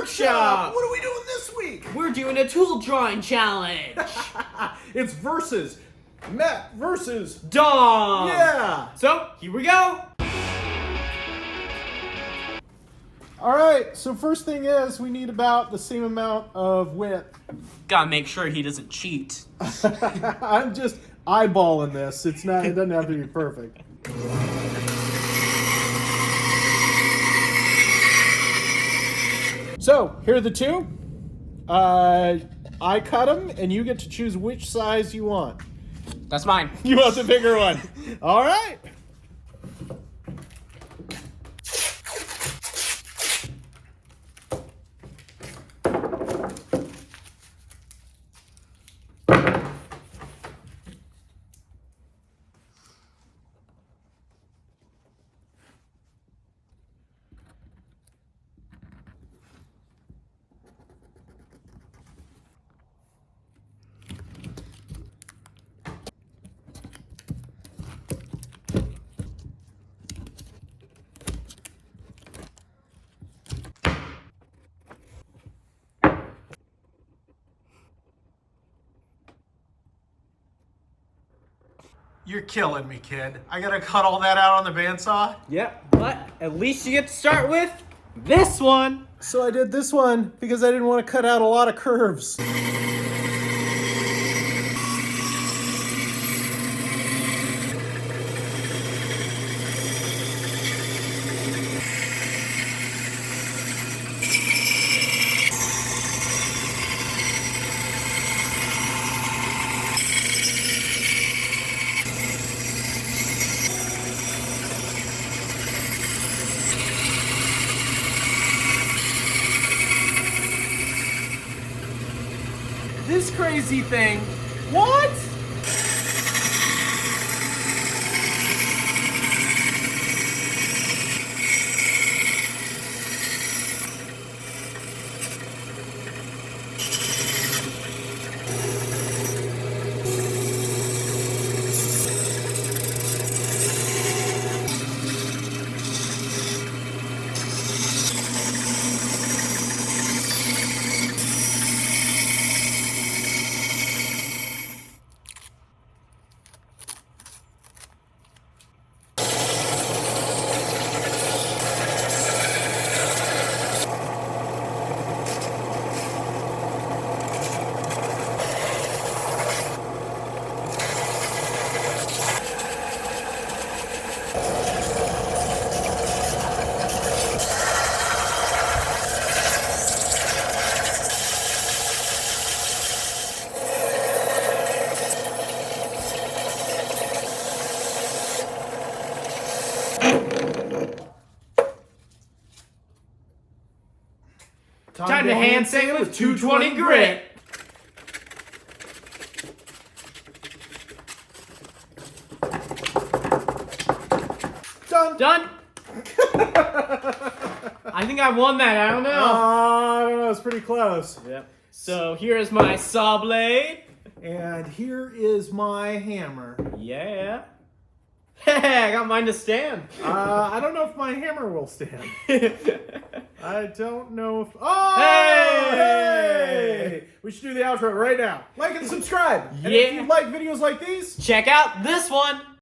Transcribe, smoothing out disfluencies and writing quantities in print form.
workshop. What are we doing this week? We're doing a tool drawing challenge. It's versus Matt versus Dom. Yeah. So here we go. All right. So first thing is we need about the same amount of width. Gotta make sure he doesn't cheat. I'm just eyeballing this. It doesn't have to be perfect. So here are the two. I cut them, and you get to choose which size you want. That's mine. You want the bigger one. All right. You're killing me, kid. I gotta cut all that out on the bandsaw? Yep, but at least you get to start with this one. So I did this one because I didn't want to cut out a lot of curves. This crazy thing. What? Time to hand sand it with 220 grit. Done. Done. I think I won that. I don't know. I don't know. It's pretty close. Yep. So here is my saw blade. And here is my hammer. Yeah. Hey, I got mine to stand. I don't know if my hammer will stand. I don't know if... Oh! Hey! We should do the outro right now. Like and subscribe. And Yeah. if you like videos like these... Check out this one.